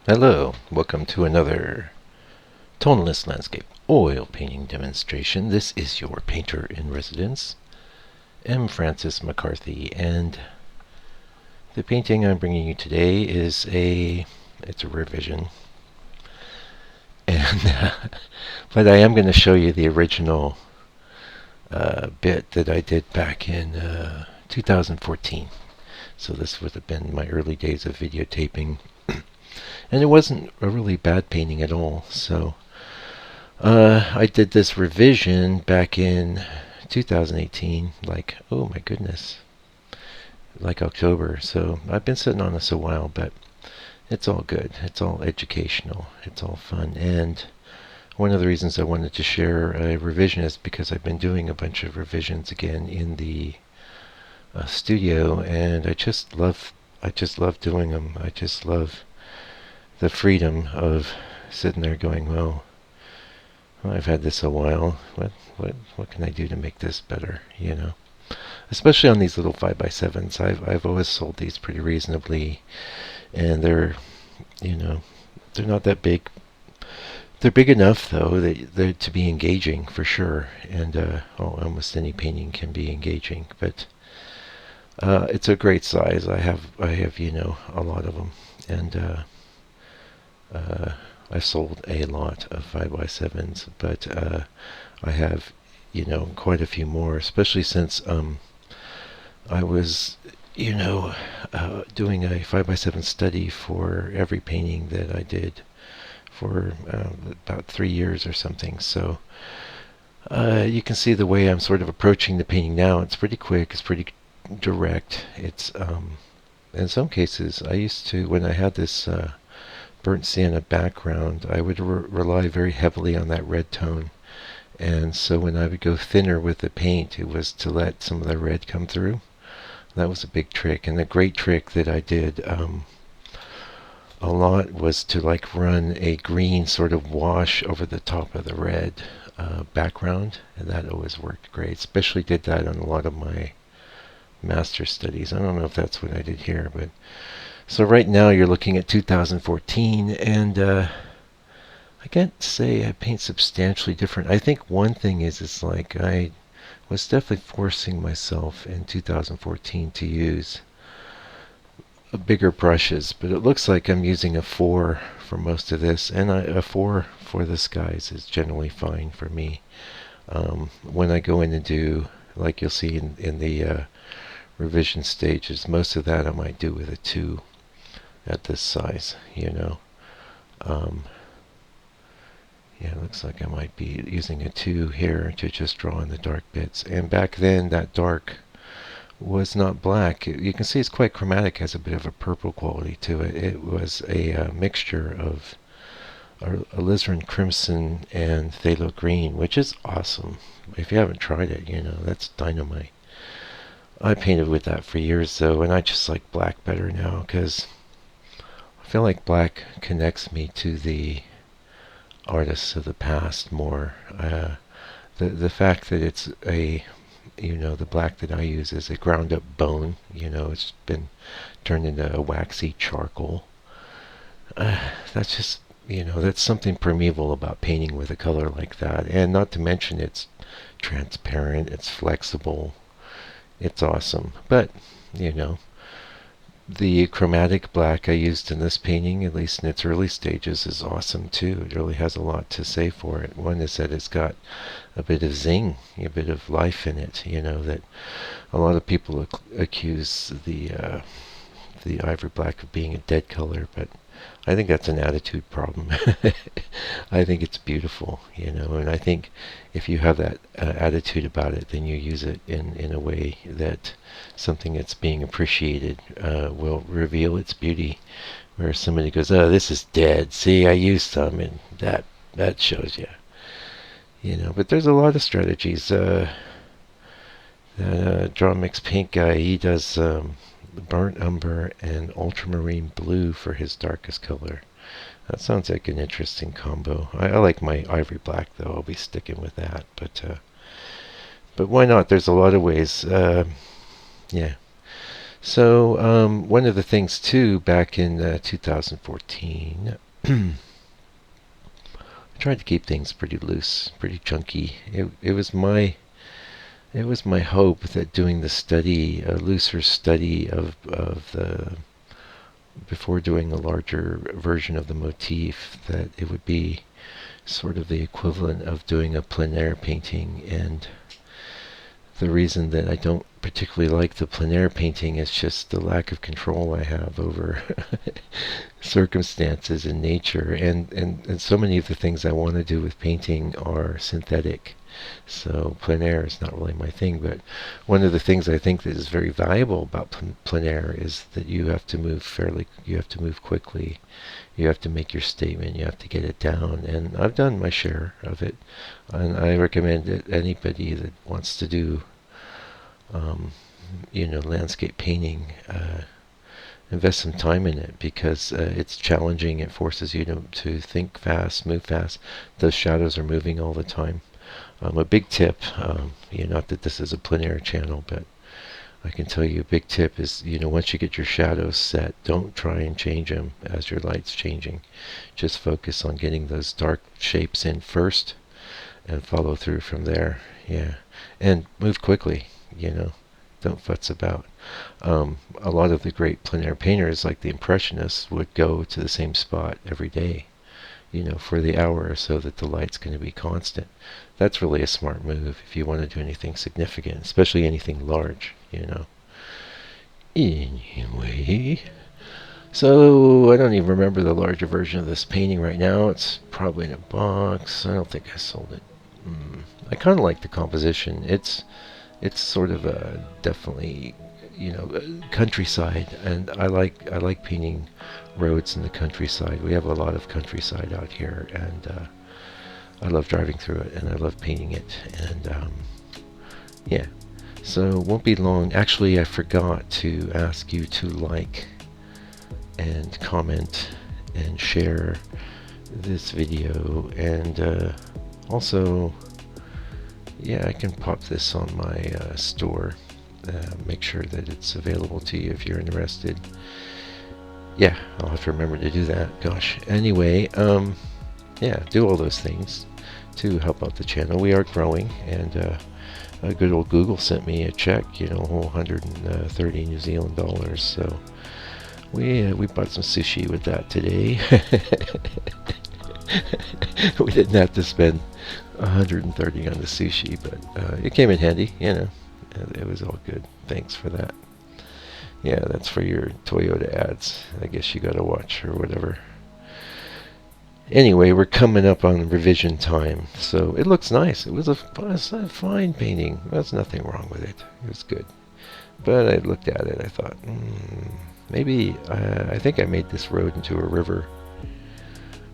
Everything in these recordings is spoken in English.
Hello, welcome to another Tonalist landscape oil painting demonstration. This is your painter in residence, M. Francis McCarthy, and the painting I'm bringing you today is it's a revision, and but I am going to show you the original bit that I did back in 2014. So this would have been my early days of videotaping, and it wasn't a really bad painting at all. So I did this revision back in 2018, like, oh my goodness, like October. So I've been sitting on this a while, but it's all good. It's all educational. It's all fun. And one of the reasons I wanted to share a revision is because I've been doing a bunch of revisions again in the studio, and I just love doing them. I just love the freedom of sitting there going, well, I've had this a while. What can I do to make this better? You know, especially on these little 5x7s. I've always sold these pretty reasonably, and you know they're not that big. They're big enough though that they're to be engaging for sure. And almost any painting can be engaging, but it's a great size. I have a lot of them, and I've sold a lot of 5x7s, but I have, quite a few more, especially since I was, doing a 5x7 study for every painting that I did for about 3 years or something. So you can see the way I'm sort of approaching the painting now. It's pretty quick. It's pretty direct. It's in some cases, I used to, when I had this burnt sienna background, I would rely very heavily on that red tone. And so when I would go thinner with the paint, it was to let some of the red come through. That was a big trick. And the great trick that I did a lot was to like run a green sort of wash over the top of the red background. And that always worked great. Especially did that on a lot of my master studies. I don't know if that's what I did here, but so right now you're looking at 2014, and I can't say I paint substantially different. I think one thing is it's like I was definitely forcing myself in 2014 to use bigger brushes, but it looks like I'm using a 4 for most of this, and a 4 for the skies is generally fine for me. When I go in and do, like you'll see in the revision stages, most of that I might do with a 2 at this size, yeah, it looks like I might be using a 2 here to just draw in the dark bits. And back then, that dark was not black. You can see it's quite chromatic, has a bit of a purple quality to it. It was a mixture of alizarin crimson and phthalo green, which is awesome. If you haven't tried it, that's dynamite. I painted with that for years, though, and I just like black better now because I feel like black connects me to the artists of the past more. The fact that it's the black that I use is a ground up bone. It's been turned into a waxy charcoal. That's just, that's something primeval about painting with a color like that. And not to mention it's transparent, it's flexible, it's awesome. But, the chromatic black I used in this painting, at least in its early stages, is awesome too. It really has a lot to say for it. One is that it's got a bit of zing, a bit of life in it, that a lot of people accuse the ivory black of being a dead color, but I think that's an attitude problem. I think it's beautiful, and I think if you have that attitude about it, then you use it in a way that something that's being appreciated will reveal its beauty. Where somebody goes, "Oh, this is dead. See, I used some," and that shows you, But there's a lot of strategies. That Draw Mix Pink guy, he does burnt umber and ultramarine blue for his darkest color. That sounds like an interesting combo. I like my ivory black though. I'll be sticking with that. But why not? There's a lot of ways. Yeah. So one of the things too, back in 2014, I tried to keep things pretty loose, pretty chunky. It was my hope that doing the study, a looser study of the before doing a larger version of the motif, that it would be sort of the equivalent of doing a plein air painting. And the reason that I don't particularly like the plein air painting is just the lack of control I have over circumstances in nature. And so many of the things I want to do with painting are synthetic. So plein air is not really my thing. But one of the things I think that is very valuable about plein air is that you have to move quickly. You have to make your statement. You have to get it down. And I've done my share of it. And I recommend it anybody that wants to do landscape painting, invest some time in it, because it's challenging. It forces you to think fast, move fast. Those shadows are moving all the time. A big tip, not that this is a plein air channel, but I can tell you a big tip is, once you get your shadows set, don't try and change them as your light's changing. Just focus on getting those dark shapes in first and follow through from there. Yeah. And move quickly, don't futz about. A lot of the great plein air painters, like the Impressionists, would go to the same spot every day, for the hour or so that the light's going to be constant. That's really a smart move if you want to do anything significant, especially anything large, Anyway, so I don't even remember the larger version of this painting right now. It's probably in a box. I don't think I sold it. I kind of like the composition. It's sort of a definitely countryside, and I like painting roads in the countryside. We have a lot of countryside out here, and I love driving through it, and I love painting it. And yeah, so it won't be long. Actually, I forgot to ask you to like and comment and share this video, and also, yeah, I can pop this on my store. Make sure that it's available to you if you're interested. Yeah, I'll have to remember to do that. Gosh. Anyway, yeah, do all those things to help out the channel. We are growing, and good old Google sent me a check, a whole 130 New Zealand dollars. So we bought some sushi with that today. We didn't have to spend 130 on the sushi, but it came in handy, It was all good. Thanks for that. Yeah, that's for your Toyota ads. I guess you gotta watch or whatever. Anyway, we're coming up on revision time, so it looks nice. It was a fine painting. There's nothing wrong with it. It was good. But I looked at it, I thought, maybe, I think I made this road into a river.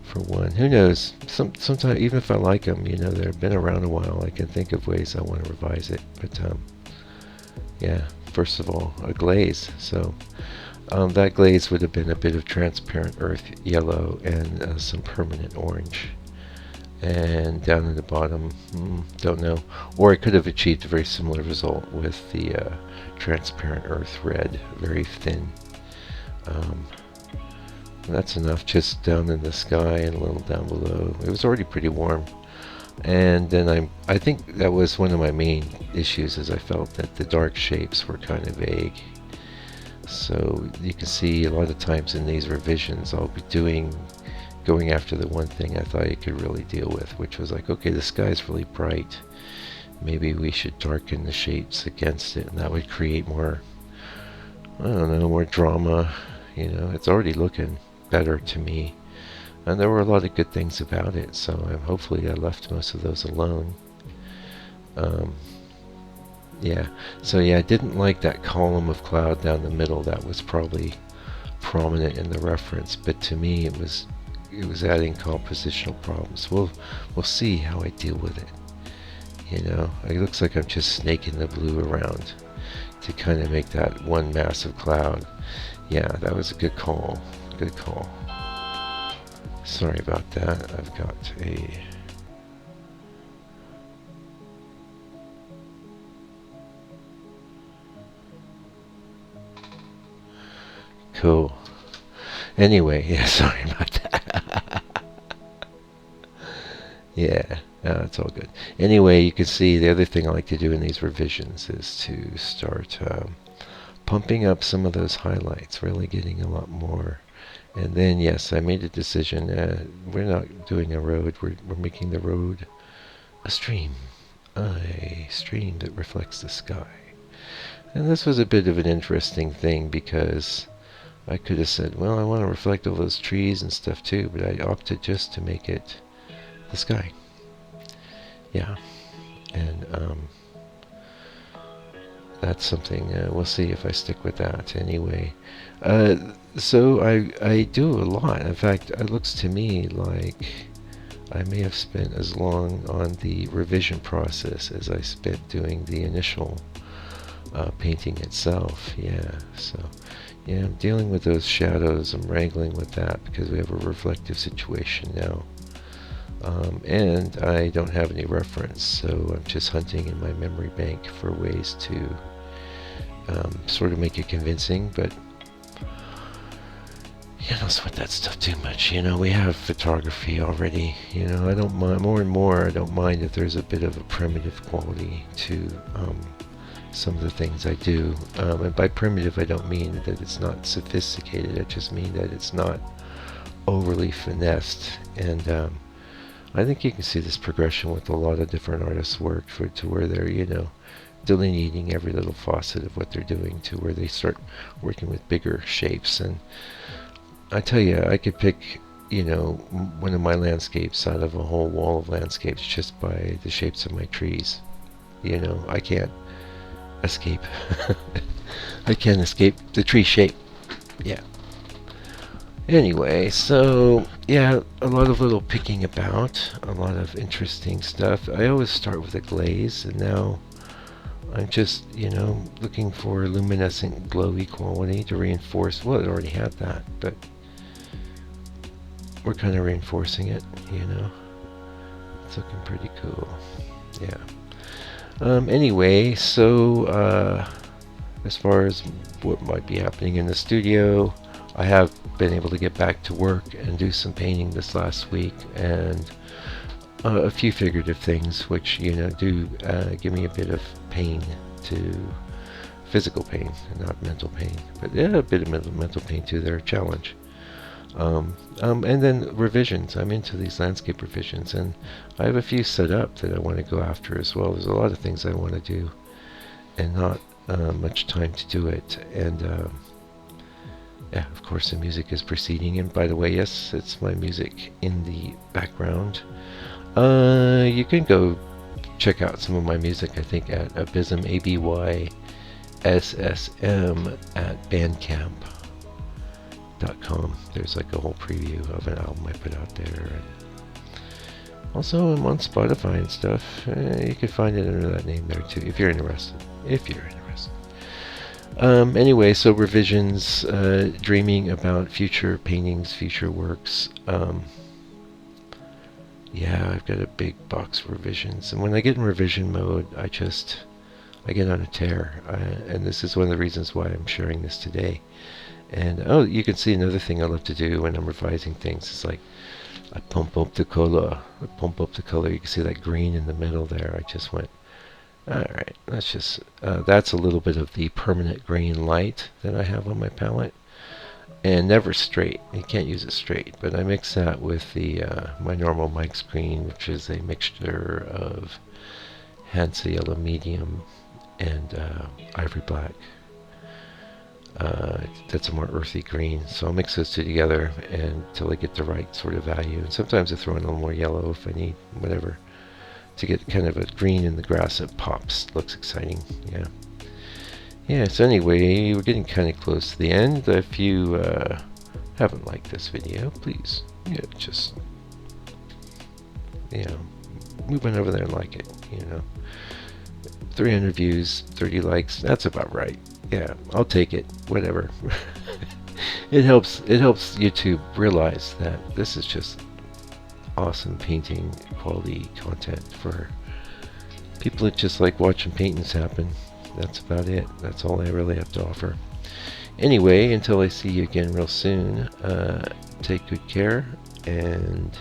For one, who knows? Sometimes, even if I like them, they've been around a while, I can think of ways I want to revise it. But yeah, first of all, a glaze. So that glaze would have been a bit of transparent earth yellow and some permanent orange. And down in the bottom, don't know. Or I could have achieved a very similar result with the transparent earth red, very thin. That's enough, just down in the sky and a little down below. It was already pretty warm. And then I think that was one of my main issues, is I felt that the dark shapes were kind of vague. So you can see a lot of times in these revisions I'll be going after the one thing I thought I could really deal with, which was like, okay, the sky's really bright. Maybe we should darken the shapes against it, and that would create more, I don't know, more drama. It's already looking better to me, and there were a lot of good things about it, so hopefully I left most of those alone. Yeah, so yeah, I didn't like that column of cloud down the middle. That was probably prominent in the reference, but to me it was adding compositional problems. We'll see how I deal with it. It looks like I'm just snaking the blue around to kind of make that one massive cloud. Yeah, that was a good call. Good call. Sorry about that. I've got a... Cool. Anyway, yeah, sorry about that. Yeah, it's all good. Anyway, you can see the other thing I like to do in these revisions is to start pumping up some of those highlights, really getting a lot more. And then, yes, I made a decision. We're not doing a road. We're making the road a stream that reflects the sky. And this was a bit of an interesting thing because I could have said, well, I want to reflect all those trees and stuff too, but I opted just to make it the sky. Yeah, and that's something, we'll see if I stick with that anyway. So I do a lot. In fact, it looks to me like I may have spent as long on the revision process as I spent doing the initial painting itself. Yeah, so yeah, I'm dealing with those shadows. I'm wrangling with that because we have a reflective situation now. And I don't have any reference, so I'm just hunting in my memory bank for ways to sort of make it convincing, but you don't sweat that stuff too much. We have photography already. I don't mind, more and more, I don't mind if there's a bit of a primitive quality to some of the things I do. And by primitive, I don't mean that it's not sophisticated. I just mean that it's not overly finessed. And I think you can see this progression with a lot of different artists' work to where they're, delineating every little facet of what they're doing to where they start working with bigger shapes. And I tell you, I could pick, one of my landscapes out of a whole wall of landscapes just by the shapes of my trees. I can't escape. I can't escape the tree shape. Yeah. Anyway, so yeah, a lot of little picking about, a lot of interesting stuff. I always start with a glaze, and now I'm just, looking for luminescent glowy quality to reinforce. Well, it already had that, but we're kind of reinforcing it, It's looking pretty cool. Yeah. Anyway, so as far as what might be happening in the studio, I have been able to get back to work and do some painting this last week, and a few figurative things which do give me a bit of pain, to physical pain and not mental pain, but yeah, a bit of mental pain too. They're a challenge. And then revisions. I'm into these landscape revisions, and I have a few set up that I want to go after as well. There's a lot of things I want to do and not much time to do it. And yeah, of course the music is proceeding. And by the way, yes, it's my music in the background. You can go check out some of my music, I think, at Abysm, ABYSSM, at bandcamp.com. There's like a whole preview of an album I put out there. And also, I'm on Spotify and stuff. You can find it under that name there too, if you're interested. Anyway, so revisions, dreaming about future paintings, future works. Yeah, I've got a big box of revisions, and when I get in revision mode, I get on a tear, and this is one of the reasons why I'm sharing this today. And oh, you can see another thing I love to do when I'm revising things. It's like I pump up the color. You can see that green in the middle there. I just went, all right, that's a little bit of the permanent green light that I have on my palette. And never straight. You can't use it straight, but I mix that with the my normal Mike's green, which is a mixture of Hansa yellow medium and ivory black. That's a more earthy green, so I'll mix those two together until I get the right sort of value. And sometimes I throw in a little more yellow if I need, whatever, to get kind of a green in the grass that pops. Looks exciting. Yeah, so anyway, we're getting kind of close to the end. If you haven't liked this video, please, just, move on over there and like it, 300 views, 30 likes, that's about right. Yeah, I'll take it, whatever. It helps YouTube realize that this is just awesome painting quality content for people that just like watching paintings happen. That's about it. That's all I really have to offer. Anyway, until I see you again real soon, take good care, and